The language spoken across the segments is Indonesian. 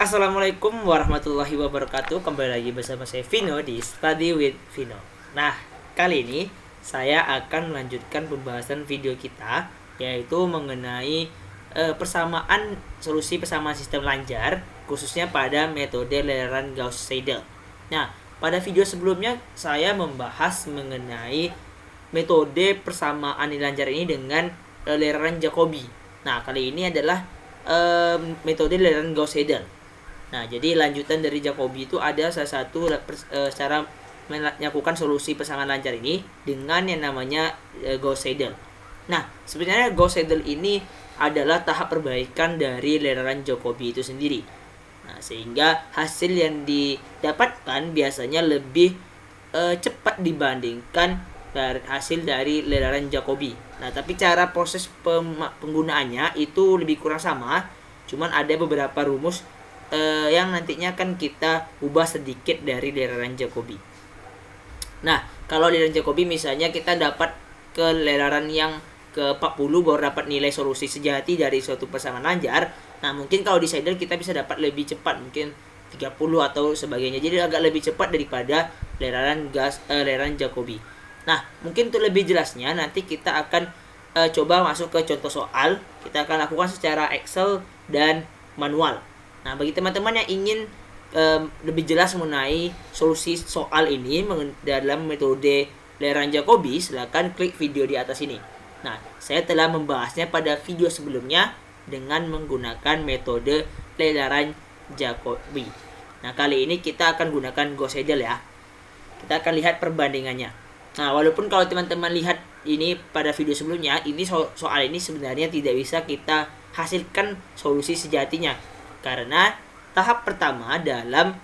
Assalamualaikum warahmatullahi wabarakatuh. Kembali lagi bersama saya Vino di Study with Vino. Nah, kali ini saya akan melanjutkan pembahasan video kita, yaitu mengenai persamaan solusi persamaan sistem lanjar, khususnya pada metode lereng Gauss-Seidel. Nah, pada video sebelumnya saya membahas mengenai metode persamaan lanjar ini dengan lereng Jacobi. Nah, kali ini adalah metode lereng Gauss-Seidel. Nah, jadi lanjutan dari Jacobi itu ada salah satu cara melakukan solusi pasangan lancar ini dengan yang namanya Gauss-Seidel. Nah, sebenarnya Gauss-Seidel ini adalah tahap perbaikan dari lereng Jacobi itu sendiri. Nah, sehingga hasil yang didapatkan biasanya lebih cepat dibandingkan dari hasil dari lereng Jacobi. Nah, tapi cara proses penggunaannya itu lebih kurang sama. Cuman ada beberapa rumus yang nantinya akan kita ubah sedikit dari lereng Jacobi. Nah, kalau lereng Jacobi misalnya kita dapat ke lereng yang ke-40 baru dapat nilai solusi sejati dari suatu pasangan lanjar. Nah, mungkin kalau di Seidel kita bisa dapat lebih cepat, mungkin 30 atau sebagainya. Jadi agak lebih cepat daripada lereng Jacobi. Nah, mungkin untuk lebih jelasnya nanti kita akan coba masuk ke contoh soal. Kita akan lakukan secara Excel dan manual. Nah, bagi teman-teman yang ingin lebih jelas mengenai solusi soal ini dalam metode lereng Jacobi, silakan klik video di atas ini. Nah, saya telah membahasnya pada video sebelumnya dengan menggunakan metode lereng Jacobi. Nah, kali ini kita akan gunakan Gauss-Seidel ya. Kita akan lihat perbandingannya. Nah, walaupun kalau teman-teman lihat ini pada video sebelumnya, ini soal ini sebenarnya tidak bisa kita hasilkan solusi sejatinya. Karena tahap pertama dalam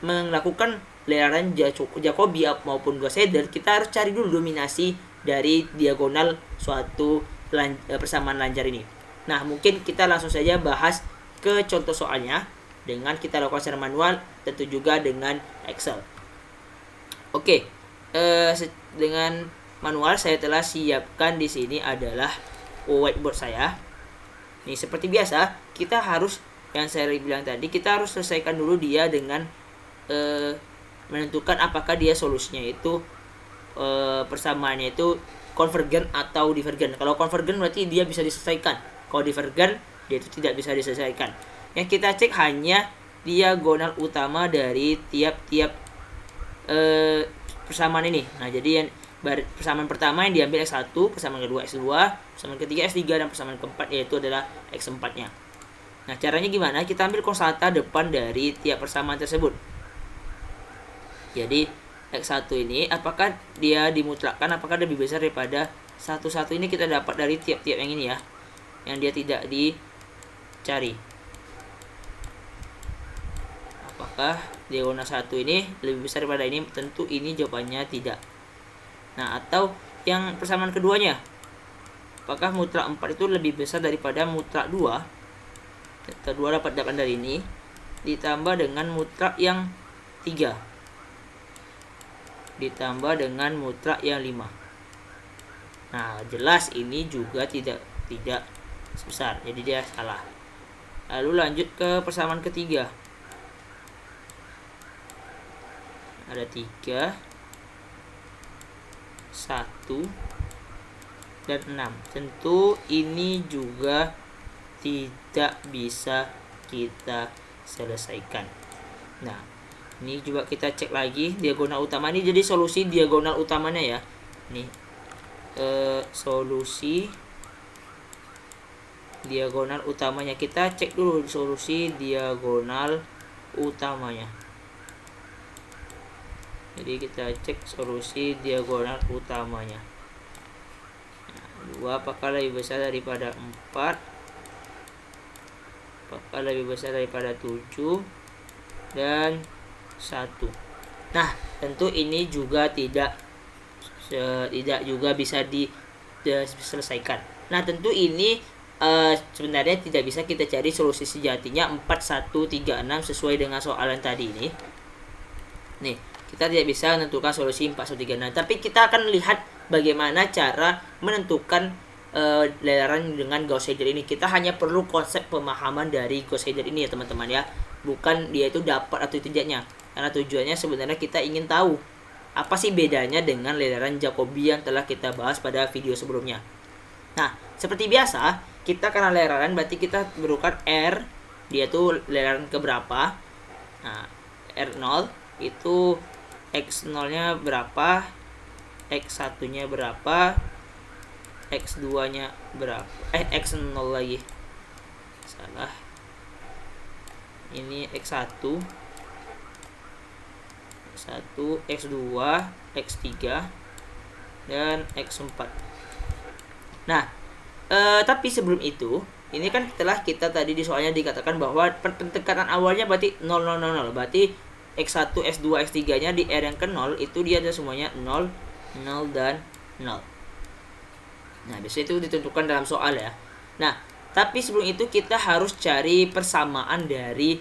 melakukan lereng Jacobi maupun Gauss-Seidel, kita harus cari dulu dominasi dari diagonal suatu persamaan lancar ini. Nah, mungkin kita langsung saja bahas ke contoh soalnya dengan kita lakukan secara manual, tentu juga dengan Excel. Oke, dengan manual saya telah siapkan di sini adalah whiteboard saya. Nih, seperti biasa, kita harus yang saya bilang tadi, kita harus selesaikan dulu dia dengan menentukan apakah dia solusinya itu persamaannya itu konvergen atau divergen. Kalau konvergen berarti dia bisa diselesaikan. Kalau divergen dia itu tidak bisa diselesaikan. Yang kita cek hanya diagonal utama dari tiap-tiap persamaan ini. Nah, jadi yang persamaan pertama yang diambil X1, persamaan kedua X2, persamaan ketiga X3, dan persamaan keempat yaitu adalah X4-nya. Nah, caranya gimana? Kita ambil konstanta depan dari tiap persamaan tersebut. Jadi, X1 ini apakah dia dimutlakkan, apakah lebih besar daripada 1 ini kita dapat dari tiap-tiap yang ini ya. Yang dia tidak dicari. Apakah diagonal 1 ini lebih besar daripada ini? Tentu ini jawabannya tidak. Nah, atau yang persamaan keduanya. Apakah mutlak 4 itu lebih besar daripada mutlak 2? Kedua dapat dari ini ditambah dengan mutlak yang 3 ditambah dengan mutlak yang 5. Nah, jelas ini juga tidak sebesar, jadi dia salah. Lalu lanjut ke persamaan ketiga. Ada 3, 1, dan 6. Tentu ini juga tidak bisa kita selesaikan. Nah, ini juga kita cek lagi diagonal utama ini. Jadi solusi diagonal utamanya ya. Nih, solusi diagonal utamanya kita cek dulu solusi diagonal utamanya. Jadi kita cek solusi diagonal utamanya. Nah, 2 apakah lebih besar daripada 4? Apakah lebih besar daripada 7 dan 1. Nah, tentu ini juga tidak juga bisa diselesaikan. Nah, tentu ini sebenarnya tidak bisa kita cari solusi sejatinya 4, 1, 3, 6 sesuai dengan soalan tadi ini. Nih, kita tidak bisa menentukan solusi 4, 1, 3, 6. Tapi kita akan lihat bagaimana cara menentukan layaran dengan Gauss shader ini. Kita hanya perlu konsep pemahaman dari Gauss shader ini ya teman-teman ya, bukan dia itu dapat atau tidaknya, karena tujuannya sebenarnya kita ingin tahu apa sih bedanya dengan layaran Jacobi yang telah kita bahas pada video sebelumnya. Nah, seperti biasa, kita karena layaran berarti kita berukan R, dia tuh layaran keberapa. Nah, R0 itu X0 nya berapa, X1 nya berapa, X2 nya berapa, X0 lagi, salah, ini X1, X2, X3, dan X4. Nah, tapi sebelum itu, ini kan setelah kita tadi di soalnya dikatakan bahwa pendekatan awalnya berarti 0, 0, 0, 0. Berarti X1, S2, X3 nya di R yang ke 0 itu dia ada semuanya 0, 0, dan 0. Nah, biasanya itu ditentukan dalam soal ya. Nah, tapi sebelum itu kita harus cari persamaan dari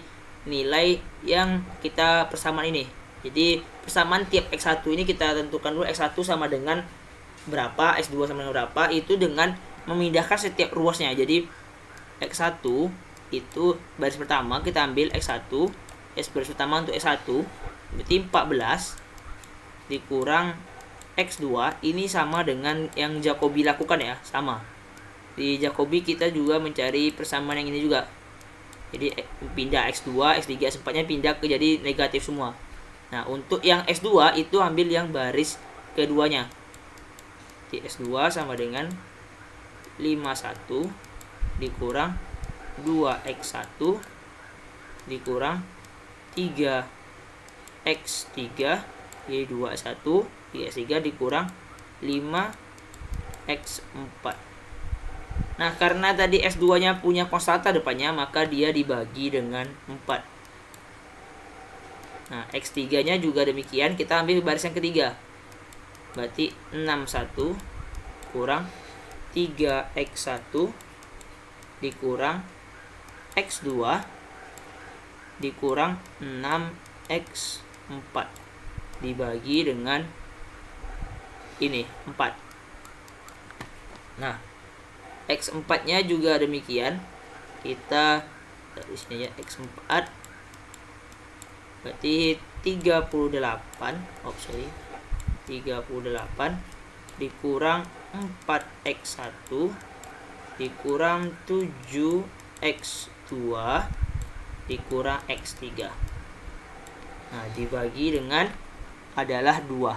nilai yang kita persamaan ini. Jadi, persamaan tiap X1 ini kita tentukan dulu. X1 sama dengan berapa, X2 sama dengan berapa, itu dengan memindahkan setiap ruasnya. Jadi, X1 itu baris pertama kita ambil X1, baris pertama untuk X1 berarti 14 dikurang X2, ini sama dengan yang Jacobi lakukan ya, sama. Di Jacobi kita juga mencari persamaan yang ini juga. Jadi pindah X2, X3, S4 nya pindah ke jadi negatif semua. Nah, untuk yang S2 itu ambil yang baris keduanya. Jadi S2 sama dengan 51 dikurang 2X1 dikurang 3X3, jadi 21, 3X3 dikurang 5X4. Nah, karena tadi S2 nya punya konstanta depannya, maka dia dibagi dengan 4. Nah, X3 nya juga demikian, kita ambil baris yang ketiga, berarti 61 kurang 3X1 dikurang X2 dikurang 6X4 dibagi dengan ini 4. Nah, X4 nya juga demikian, kita dari sini ya, X4 berarti 38 dikurang 4X1 dikurang 7X2 dikurang X3. Nah, dibagi dengan adalah 2.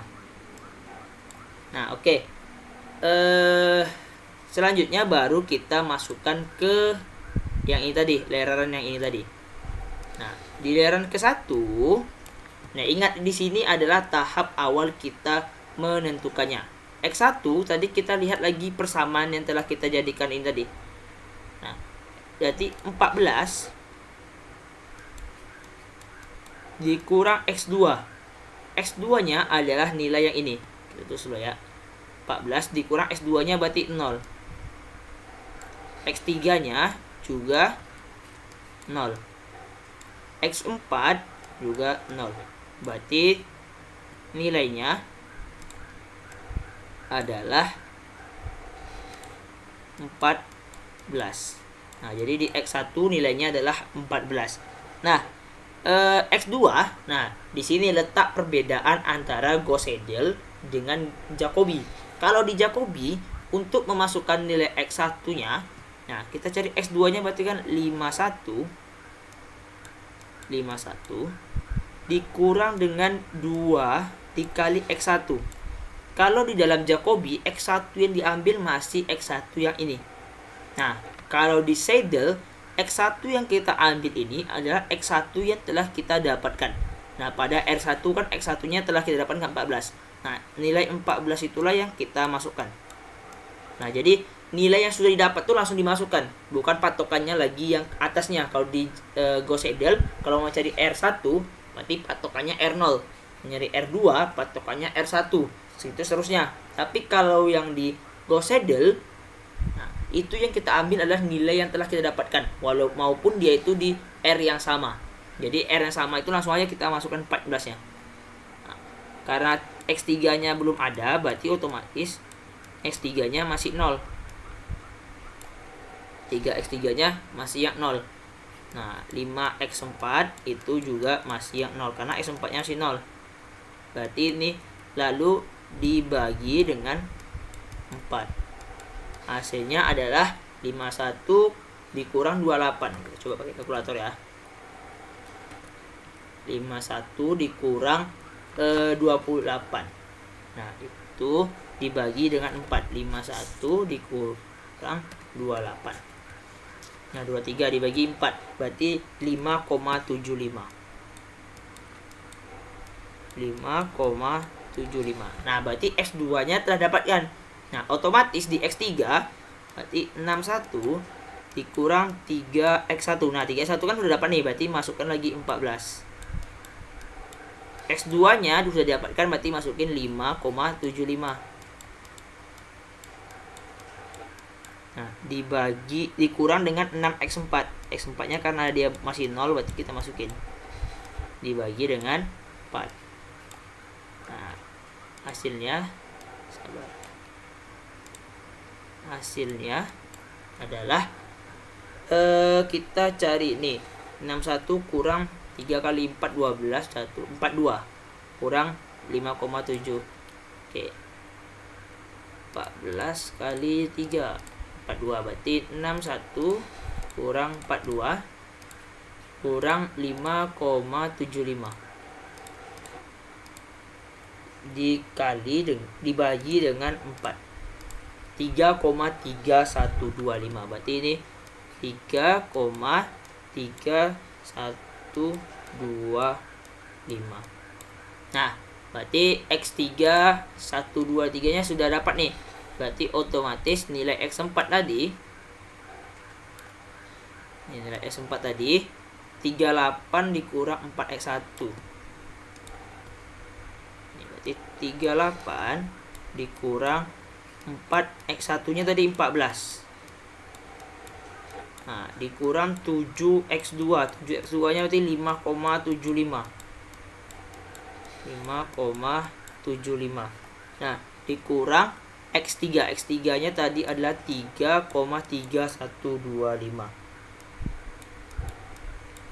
Nah, oke. Selanjutnya baru kita masukkan ke yang ini tadi, layaran yang ini tadi. Nah, di layaran ke-1, nah ingat di sini adalah tahap awal kita menentukannya. X1 tadi kita lihat lagi persamaan yang telah kita jadikan ini tadi. Nah, berarti 14 dikurang X2. X2-nya adalah nilai yang ini. Itu sudah ya. 14 dikurang X2-nya berarti 0. X3-nya juga 0. X4 juga 0. Berarti nilainya adalah 14. Nah, jadi di X1 nilainya adalah 14. Nah, X2, nah di sini letak perbedaan antara Gauss Seidel dengan Jacobi. Kalau di Jacobi untuk memasukkan nilai X1-nya, nah kita cari X2-nya berarti kan 51 dikurang dengan 2 dikali X1. Kalau di dalam Jacobi, X1 yang diambil masih X1 yang ini. Nah, kalau di Seidel, X1 yang kita ambil ini adalah X1 yang telah kita dapatkan. Nah, pada R1 kan X1-nya telah kita dapatkan 14. Nah, nilai 14 itulah yang kita masukkan. Nah, jadi nilai yang sudah didapat tuh langsung dimasukkan, bukan patokannya lagi yang atasnya. Kalau di Gauss Seidel, kalau mau cari R1, berarti patokannya R0. Mencari R2, patokannya R1. Segitu seterusnya. Tapi kalau yang di Gauss Seidel, nah, itu yang kita ambil adalah nilai yang telah kita dapatkan, maupun dia itu di R yang sama. Jadi R yang sama itu langsung aja kita masukkan 14-nya. Nah, karena X3-nya belum ada, berarti otomatis X3-nya masih 0. 3x3 nya masih yang 0. Nah 5x4 itu juga masih yang 0 karena x4 nya masih 0. Berarti ini lalu dibagi dengan 4. Hasilnya adalah 51 dikurang 28. Kita coba pakai kalkulator ya. 51 dikurang 28. Nah, itu dibagi dengan 4. 51 dikurang 28. Nah, 23 dibagi 4 berarti 5,75. 5,75. Nah, berarti X2-nya telah dapatkan. Nah, otomatis di X3 berarti 61 dikurang 3x1. Nah, 3x1 kan sudah dapat nih, berarti masukkan lagi 14. X2-nya sudah didapatkan, berarti masukin 5,75. Nah, dikurang dengan 6x4. X4-nya karena dia masih 0, berarti kita masukin. Dibagi dengan 4. Nah, hasilnya adalah kita cari nih 61 kurang 3 kali 4 12 42 kurang 5,7. Oke. 14 kali 3 42 berarti 61 kurang 42 kurang 5,75 dibagi dengan 4. 3,3125. Berarti ini 3,3125. Nah, berarti X3 123 nya sudah dapat nih. Berarti otomatis nilai X4 tadi, nilai X4 tadi 38 dikurang 4x1. Ini berarti 38 dikurang 4x1 nya tadi 14. Nah, dikurang 7x2. 7x2 nya berarti 5,75. 5,75. Nah, dikurang X3. X3 nya tadi adalah 3,3125.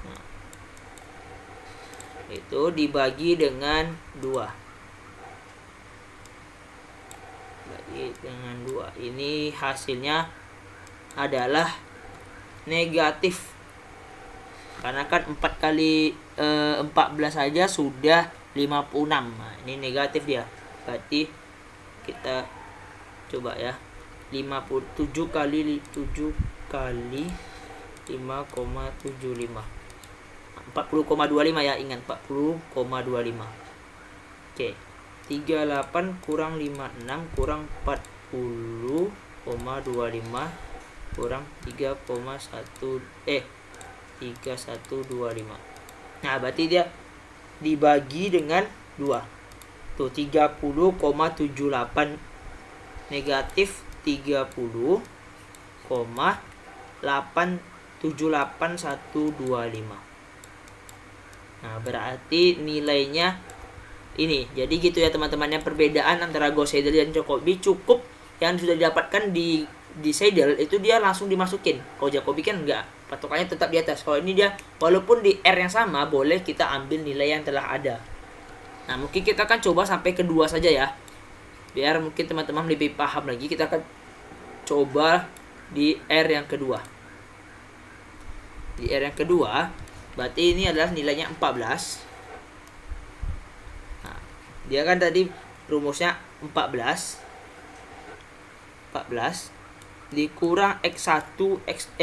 Nah, itu dibagi dengan 2. Dengan 2 ini hasilnya adalah negatif, karena kan 4 kali 14 saja sudah 56. Nah, ini negatif dia. Berarti kita coba ya, 57 kali 5,75 40,25 ya, ingat 40,25. Oke. 38 kurang 56 kurang 40,25 kurang 3125. Nah, berarti dia dibagi dengan 2. Tuh 30,78 negatif 30,878125. Nah, berarti nilainya ini. Jadi gitu ya teman-teman, yang perbedaan antara Go Seidel dan Jokobi cukup yang sudah didapatkan di Seidel itu dia langsung dimasukin. Kalau Jokobi kan enggak, patokannya tetap di atas. Kalau ini dia walaupun di R yang sama, boleh kita ambil nilai yang telah ada. Nah, mungkin kita akan coba sampai kedua saja ya, biar mungkin teman-teman lebih paham lagi. Kita akan coba di R yang kedua. Di R yang kedua berarti ini adalah nilainya 14. Dia kan tadi rumusnya 14 dikurang X1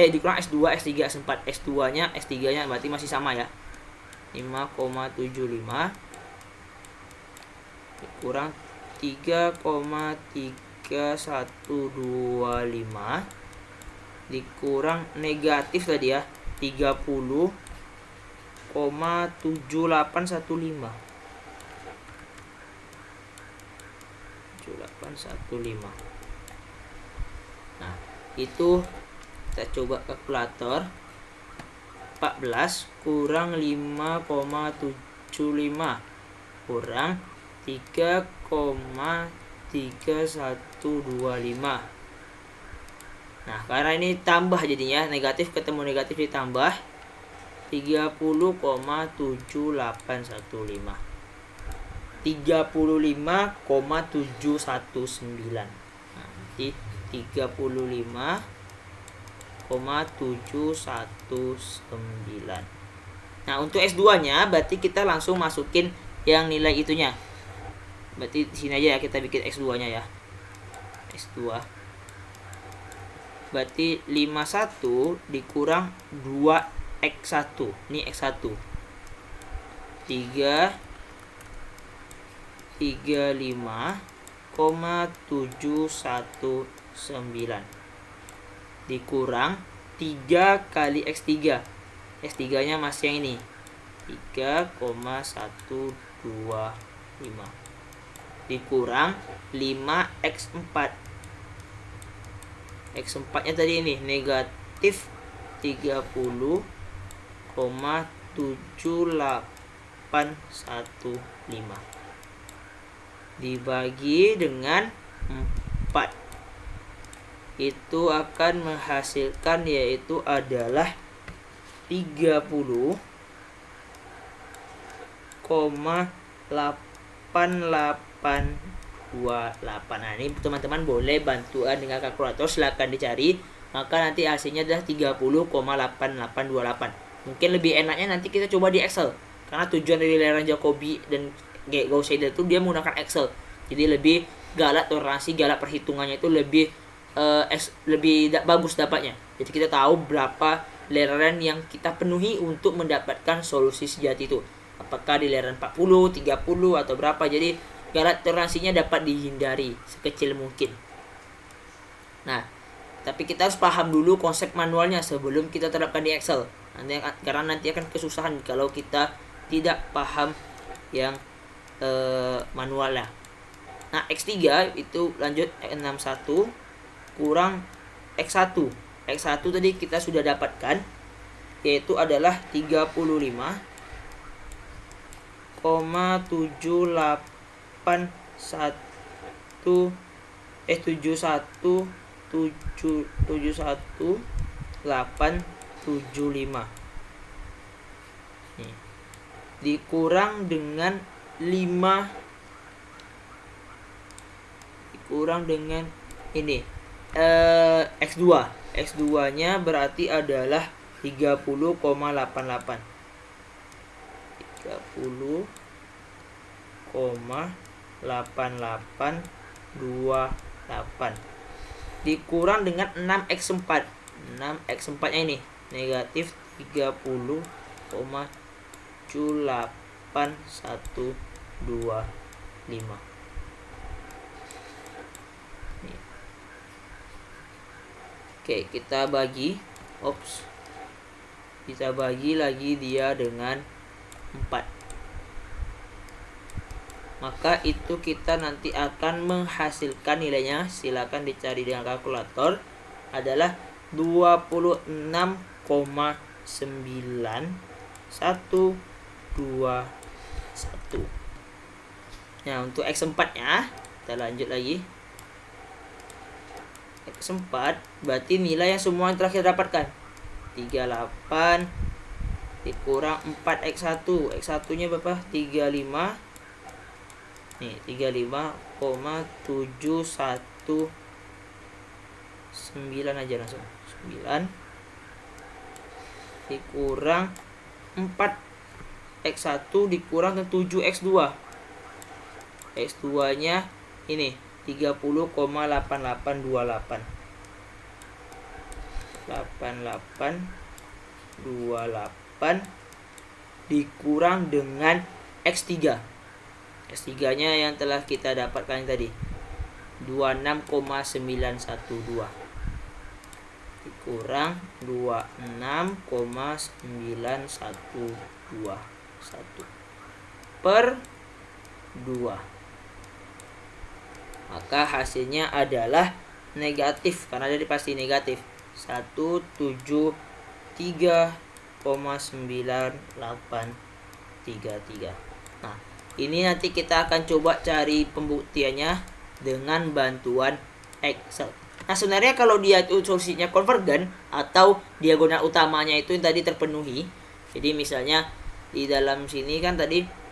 dikurang S2 S3 S4. S2 nya S3 nya berarti masih sama ya, 5,75 dikurang 3,3125 dikurang negatif tadi ya, 30,7815. 7815. Nah, itu kita coba kalkulator. 14 kurang 5,75 kurang 3,3125 Nah, karena ini tambah jadinya, negatif ketemu negatif ditambah 30,7815. 35,719. Nah, nanti 35,719. Nah, untuk S2-nya berarti kita langsung masukin yang nilai itunya. Berarti di sini aja ya kita bikin X2-nya ya. X2. Berarti 51 dikurang 2X1. Ini X1. 35,719 dikurang 3 kali X3. X3 nya masih yang ini 3,125 dikurang 5X4. X4 nya tadi ini negatif 30,7815 dibagi dengan 4, itu akan menghasilkan yaitu adalah 30,8828. Nah, ini teman-teman boleh bantuan dengan kalkulator, silahkan dicari, maka nanti hasilnya adalah 30,8828. Mungkin lebih enaknya nanti kita coba di Excel, karena tujuan dari layar Jacobi dan Gauss Seidel itu dia menggunakan Excel, jadi lebih galak toleransi, galak perhitungannya itu lebih bagus dapatnya. Jadi kita tahu berapa layering yang kita penuhi untuk mendapatkan solusi sejati itu, apakah di layering 40, 30 atau berapa. Jadi galak toleransinya dapat dihindari sekecil mungkin. Nah, tapi kita harus paham dulu konsep manualnya sebelum kita terapkan di Excel. Karena nanti akan kesusahan kalau kita tidak paham yang manualnya. Nah, X3 itu lanjut 61 kurang X1. X1 tadi kita sudah dapatkan, yaitu adalah 71,875 dikurang dengan 5 dikurang dengan ini X2. X2-nya berarti adalah 30,88. 30,8828 dikurang dengan 6X4. 6X4-nya ini negatif 30,8125. Oke, kita bagi lagi dia dengan 4. Maka itu kita nanti akan menghasilkan nilainya, silakan dicari dengan kalkulator, adalah 26,9121. Nah, untuk X4-nya kita lanjut lagi. X4 berarti nilai yang semua yang terakhir dapatkan 38 dikurang 4X1. X1 nya berapa? 35. Nih 35,719 aja langsung. 9 dikurang 4X1 dikurang 7X2. X2 nya ini 30,8828 dikurang dengan X3. X3 nya yang telah kita dapatkan tadi 26,912 dikurang 26,9121 per 2. Maka hasilnya adalah negatif, karena jadi pasti negatif 173,9833. Nah, ini nanti kita akan coba cari pembuktiannya dengan bantuan Excel. Nah, sebenarnya kalau dia itu solusinya konvergen atau diagonal utamanya itu yang tadi terpenuhi. Jadi misalnya di dalam sini kan tadi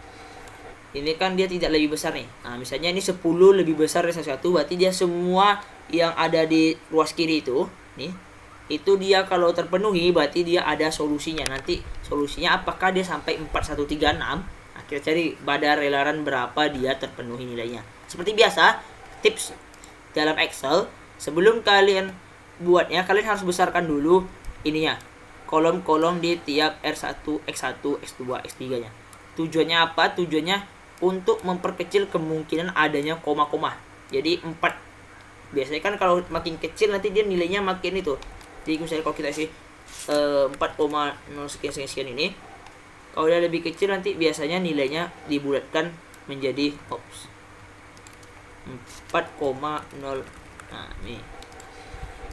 ini kan dia tidak lebih besar nih. Nah, misalnya ini 10 lebih besar dari 1, berarti dia semua yang ada di ruas kiri itu, nih, itu dia kalau terpenuhi berarti dia ada solusinya. Nanti solusinya apakah dia sampai 4136? Nah, kita cari pada relaran berapa dia terpenuhi nilainya. Seperti biasa, tips dalam Excel, sebelum kalian buatnya, kalian harus besarkan dulu ininya, kolom-kolom di tiap R1, X1, X2, X3-nya. Tujuannya apa? Tujuannya untuk memperkecil kemungkinan adanya koma-koma. Jadi 4. Biasanya kan kalau makin kecil nanti dia nilainya makin itu. Jadi misalnya kalau kita isi 4,0 sekian ini, kalau dia lebih kecil nanti biasanya nilainya dibulatkan menjadi 4,0. Nah, ini.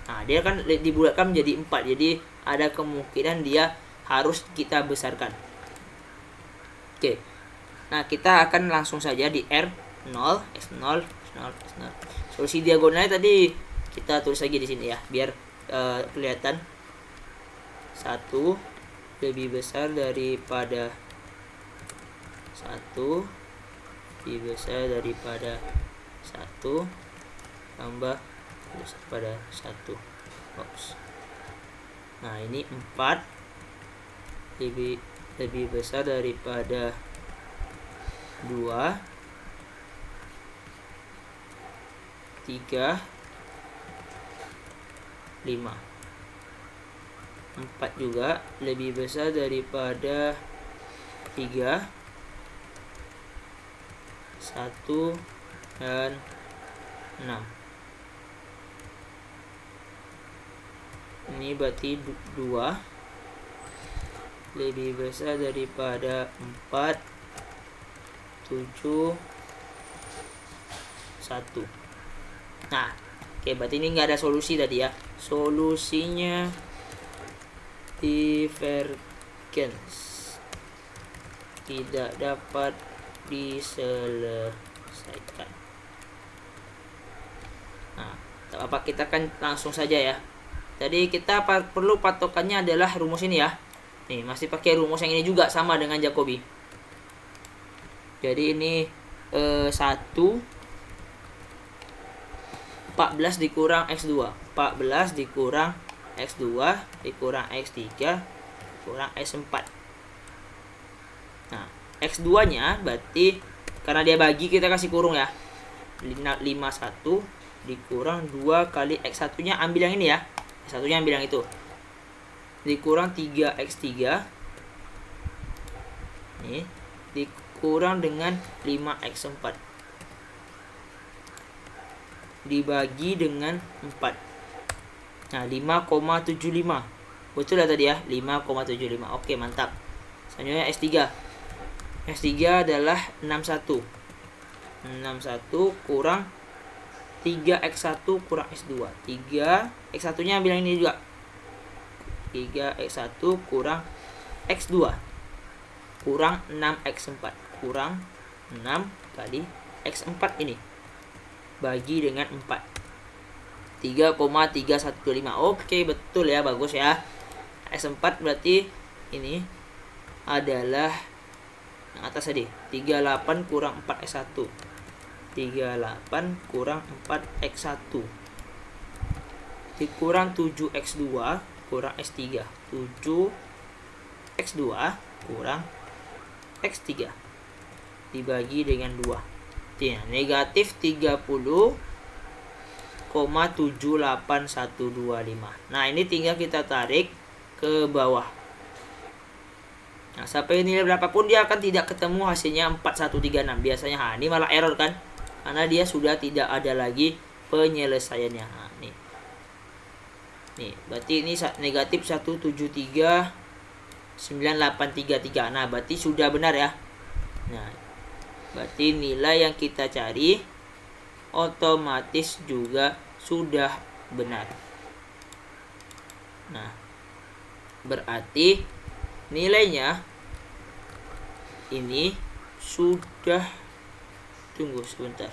Nah, dia kan dibulatkan menjadi 4. Jadi ada kemungkinan dia harus kita besarkan. Oke. Nah, kita akan langsung saja di R0, X0, X0, X0. Solusi diagonalnya tadi kita tulis lagi di sini ya, biar kelihatan. 1 lebih besar daripada 1, lebih besar daripada 1, tambah besar pada 1. Nah, ini 4 lebih besar daripada 2, 3, 5. 4 juga lebih besar daripada 3, 1, dan 6. Ini berarti 2 lebih besar daripada 4, 7, 1. Nah, oke, berarti ini nggak ada solusi tadi ya. Solusinya divergence, tidak dapat diselesaikan. Nah, tak apa, kita kan langsung saja ya. Tadi kita perlu patokannya adalah rumus ini ya. Nih, masih pakai rumus yang ini juga, sama dengan Jacobi. Jadi ini 1 14 dikurang X2, 14 dikurang X2 dikurang X3 kurang X4. Nah, X2 nya berarti karena dia bagi, kita kasih kurung ya, 51 dikurang 2 kali X1 nya, ambil yang ini ya, X1 nya ambil yang itu, dikurang 3X3 nih, dikurang dengan 5X4 dibagi dengan 4. Nah, 5,75. Betul lah tadi ya, 5,75. Oke, mantap. Selanjutnya S3. S3 adalah 61. 61 kurang 3X1 kurang S2. 3X1-nya ambil yang ini juga. 3X1 kurang X2 kurang 6X4 kurang 6 kali X4 ini bagi dengan 4. 3,315. Oke, betul ya, bagus ya. S4 berarti ini adalah yang atas tadi, 38 kurang 4X1. 38 kurang 4X1 dikurang 7X2 kurang X3. 7X2 kurang X3 dibagi dengan 2. Negatif 30,78125. Nah, ini tinggal kita tarik ke bawah. Nah, sampai nilai berapapun dia akan tidak ketemu hasilnya 4136 biasanya. Ini malah error kan, karena dia sudah tidak ada lagi penyelesaiannya. Nah, nih berarti ini negatif 1739833. Nah, berarti sudah benar ya. Nah, berarti nilai yang kita cari otomatis juga sudah benar. Nah, berarti nilainya ini sudah, tunggu sebentar,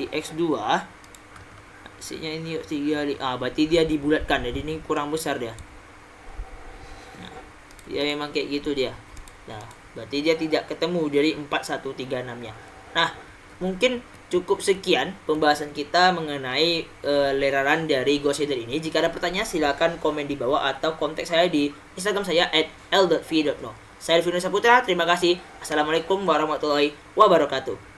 di X2 isinya ini 3 berarti dia dibulatkan, jadi ini kurang besar dia. Nah, dia memang kayak gitu dia. Nah, berarti dia tidak ketemu dari 4136 nya. Nah, mungkin cukup sekian pembahasan kita mengenai leraran dari Ghost Rider ini. Jika ada pertanyaan silakan komen di bawah atau kontak saya di Instagram saya @l.v.no. Saya Vino Saputra, terima kasih. Assalamualaikum warahmatullahi wabarakatuh.